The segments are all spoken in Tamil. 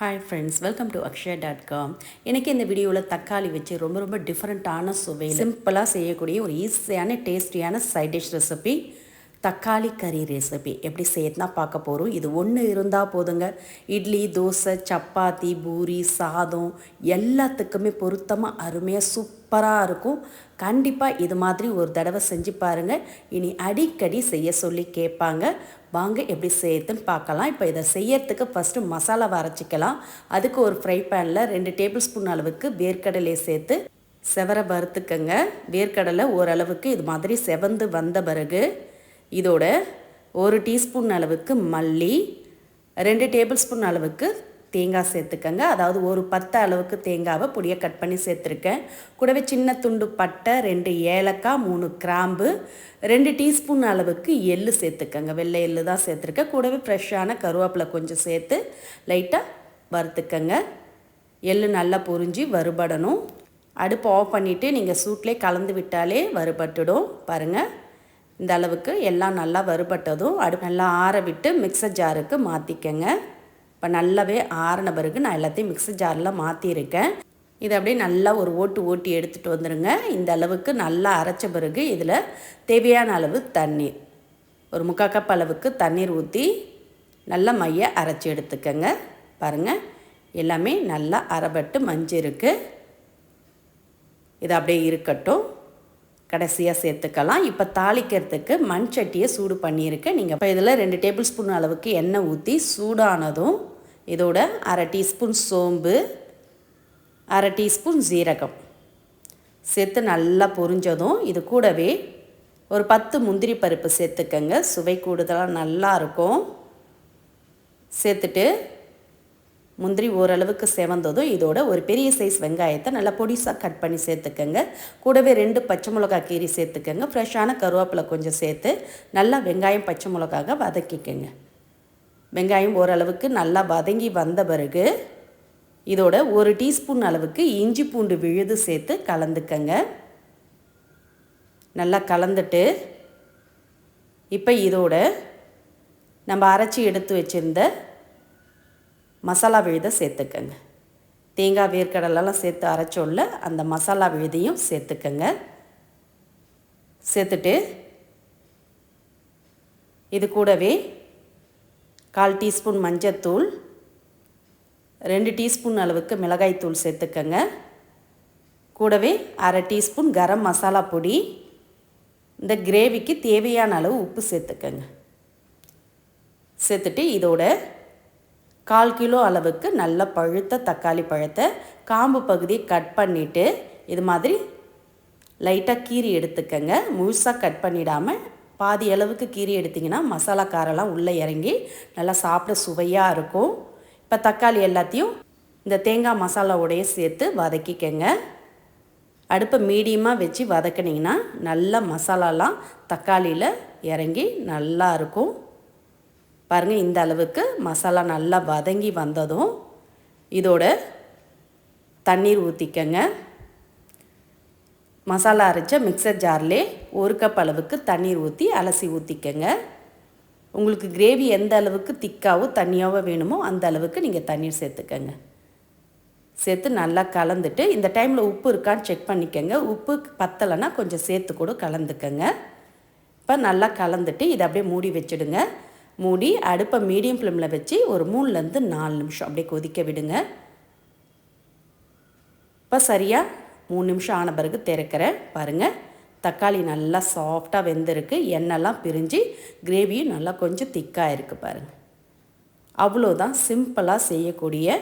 Hi friends, welcome to akshaya.com. இன்றைக்கி இந்த வீடியோவில் தக்காளி வச்சு ரொம்ப டிஃப்ரெண்ட்டான சுவை சிம்பிளாக செய்யக்கூடிய ஒரு ஈஸியான டேஸ்டியான சைட் டிஷ் ரெசிபி தக்காளி கறி ரெசிபி எப்படி செய்யறதுனா பார்க்க போகிறோம். இது ஒன்று இருந்தால் போதுங்க. இட்லி, தோசை, சப்பாத்தி, பூரி, சாதம் எல்லாத்துக்குமே பொருத்தமாக அருமையாக சூப்பராக இருக்கும். கண்டிப்பாக இது மாதிரி ஒரு தடவை செஞ்சு பாருங்கள். இனி அடிக்கடி செய்ய சொல்லி கேட்பாங்க. வாங்க எப்படி செய்யறதுன்னு பார்க்கலாம். இப்போ இதை செய்யறதுக்கு ஃபஸ்ட்டு மசாலா அரைச்சிக்கலாம். அதுக்கு ஒரு ஃப்ரை பேனில் 2 டேபிள் ஸ்பூன் அளவுக்கு வேர்க்கடலையை சேர்த்து செவர வறுத்துக்கங்க. வேர்க்கடலை ஓரளவுக்கு இது மாதிரி செவந்து வந்த பிறகு இதோட 1 டீஸ்பூன் அளவுக்கு மல்லி, 2 டேபிள் ஸ்பூன் அளவுக்கு தேங்காய் சேர்த்துக்கங்க. அதாவது ஒரு 10 அளவுக்கு தேங்காவை பொடியை கட் பண்ணி சேர்த்துருக்கேன். கூடவே சின்ன துண்டு பட்டை, 2 ஏலக்காய், 3 கிராம்பு, 2 டீஸ்பூன் அளவுக்கு எள்ளு சேர்த்துக்கங்க. வெள்ளை எள்ளு தான் சேர்த்துருக்கேன். கூடவே ஃப்ரெஷ்ஷான கருவேப்பிலை கொஞ்சம் சேர்த்து லைட்டாக வறுத்துக்கங்க. எள்ளு நல்லா பொரிஞ்சு வறுபடணும். அடுப்பு ஆஃப் பண்ணிவிட்டு நீங்கள் சூட்லேயே கலந்து விட்டாலே வறுபட்டுடும். பாருங்கள், இந்த அளவுக்கு எல்லாம் நல்லா வறுபட்டதும் அடுப்பு நல்லா ஆற விட்டு மிக்சர் ஜாருக்கு மாற்றிக்கங்க. இப்போ நல்லாவே ஆறின பிறகு நான் எல்லாத்தையும் மிக்சர் ஜாரில் மாற்றிருக்கேன். இதை அப்படியே நல்லா ஒரு ஓட்டி எடுத்துகிட்டு வந்துடுங்க. இந்த அளவுக்கு நல்லா அரைச்ச பிறகு இதில் தேவையான அளவு தண்ணீர், ஒரு 3/4 கப் அளவுக்கு தண்ணீர் ஊற்றி நல்லா மைய அரைச்சி எடுத்துக்கங்க. பாருங்கள், எல்லாமே நல்லா அரைபட்டு மஞ்சிருக்கு. இது அப்படியே இருக்கட்டும். கடைசியாக சேர்த்துக்கலாம். இப்போ தாளிக்கிறதுக்கு மண் சட்டியை சூடு பண்ணியிருக்கேன். நீங்கள் இப்போ இதில் 2 டேபிள் ஸ்பூன் அளவுக்கு எண்ணெய் ஊற்றி சூடானதும் இதோட 1/2 டீஸ்பூன் சோம்பு, 1/2 டீஸ்பூன் ஜீரகம் சேர்த்து நல்லா பொரிஞ்சதும் இது கூடவே ஒரு 10 முந்திரி பருப்பு சேர்த்துக்கங்க. சுவை கூடுதலாக நல்லாயிருக்கும். சேர்த்துட்டு முந்திரி ஓரளவுக்கு செவந்ததும் இதோட ஒரு பெரிய சைஸ் வெங்காயத்தை நல்லா பொடிசாக கட் பண்ணி சேர்த்துக்கங்க. கூடவே 2 பச்சை மிளகாய் கீரி சேர்த்துக்கங்க. ஃப்ரெஷ்ஷான கருவேப்பிலை கொஞ்சம் சேர்த்து நல்லா வெங்காயம் பச்சை மிளகாக வதக்கிக்கங்க. வெங்காயம் ஓரளவுக்கு நல்லா வதங்கி வந்த பிறகு இதோட 1 டீஸ்பூன் அளவுக்கு இஞ்சி பூண்டு விழுது சேர்த்து கலந்துக்கங்க. நல்லா கலந்துட்டு இப்போ இதோட நம்ம அரைச்சி எடுத்து வச்சுருந்த மசாலா விழுதை சேர்த்துக்கங்க. தேங்காய் வேர்க்கடலெல்லாம் சேர்த்து அரைச்சோல்ல அந்த மசாலா விழுதையும் சேர்த்துக்கங்க. சேர்த்துட்டு இது கூடவே 1/4 டீஸ்பூன் மஞ்சத்தூள், 2 டீஸ்பூன் அளவுக்கு மிளகாய்த்தூள் சேர்த்துக்கங்க. கூடவே 1/2 டீஸ்பூன் கரம் மசாலா பொடி, இந்த கிரேவிக்கு தேவையான அளவு உப்பு சேர்த்துக்கங்க. சேர்த்துட்டு இதோட 1/4 கிலோ அளவுக்கு நல்ல பழுத்த தக்காளி பழத்தை காம்பு பகுதியை கட் பண்ணிவிட்டு இது மாதிரி லைட்டாக கீரி எடுத்துக்கங்க. முழுசாக கட் பண்ணிடாமல் பாதி அளவுக்கு கீரி எடுத்திங்கன்னா மசாலா காரெல்லாம் உள்ளே இறங்கி நல்லா சாப்பிட சுவையாக இருக்கும். இப்போ தக்காளி எல்லாத்தையும் இந்த தேங்காய் மசாலாவோடையே சேர்த்து வதக்கிக்கங்க. அடுப்பை மீடியமாக வச்சு வதக்கினீங்கன்னா நல்லா மசாலாலாம் தக்காளியில் இறங்கி நல்லா இருக்கும். பாருங்கள், இந்த அளவுக்கு மசாலா நல்லா வதங்கி வந்ததும் இதோட தண்ணீர் ஊற்றிக்கங்க. மசாலா அரைச்ச மிக்சர் ஜார்லே 1 கப் அளவுக்கு தண்ணீர் ஊற்றி அலசி ஊற்றிக்கங்க. உங்களுக்கு கிரேவி எந்த அளவுக்கு திக்காவோ தண்ணியாவோ வேணுமோ அந்த அளவுக்கு நீங்கள் தண்ணீர் சேர்த்துக்கங்க. சேர்த்து நல்லா கலந்துட்டு இந்த டைமில் உப்பு இருக்கான்னு செக் பண்ணிக்கங்க. உப்பு பத்தலைன்னா கொஞ்சம் சேர்த்து கூட கலந்துக்கங்க. இப்போ நல்லா கலந்துட்டு இதை அப்படியே மூடி வச்சுடுங்க. மூடி அடுப்பை மீடியம் ஃப்ளேமில் வச்சு ஒரு 3லேருந்து 4 நிமிஷம் அப்படியே கொதிக்க விடுங்க. இப்போ சரியாக 3 நிமிஷம் ஆன பிறகு திறக்கிறேன். பாருங்கள், தக்காளி நல்லா சாஃப்டாக வெந்திருக்கு. எண்ணெய்லாம் பிரிஞ்சு கிரேவியும் நல்லா கொஞ்சம் திக்காக இருக்குது. பாருங்கள், அவ்வளோதான். சிம்பிளாக செய்யக்கூடிய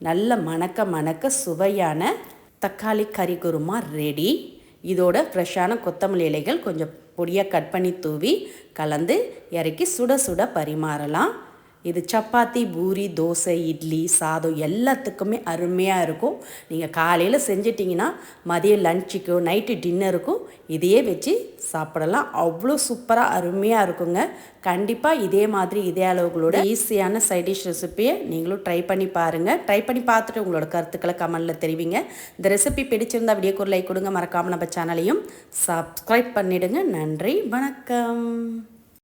நல்ல மணக்க சுவையான தக்காளி கறி குருமா ரெடி. இதோட ஃப்ரெஷ்ஷான கொத்தமல்லி இலைகள் கொஞ்சம் பொடியாக கட் பண்ணி தூவி கலந்து இறக்கி சுட சுட பரிமாறலாம். இது சப்பாத்தி, பூரி, தோசை, இட்லி, சாதம் எல்லாத்துக்குமே அருமையாக இருக்கும். நீங்கள் காலையில் செஞ்சிட்டிங்கன்னா மதியம் லஞ்சுக்கும் நைட்டு டின்னருக்கும் இதையே வச்சு சாப்பிடலாம். அவ்வளோ சூப்பராக அருமையாக இருக்குங்க. கண்டிப்பாக இதே மாதிரி இதே அளவுகளோட ஈஸியான சைட் டிஷ் ரெசிப்பியை நீங்களும் ட்ரை பண்ணி பாருங்கள். ட்ரை பண்ணி பார்த்துட்டு உங்களோட கருத்துக்களை கமெண்டில் தெரிவிங்க. இந்த ரெசிபி பிடிச்சிருந்தா வீடியோக்கு ஒரு லைக் கொடுங்க. மறக்காமல் நம்ம சேனலையும் சப்ஸ்கிரைப் பண்ணிவிடுங்க. நன்றி, வணக்கம்.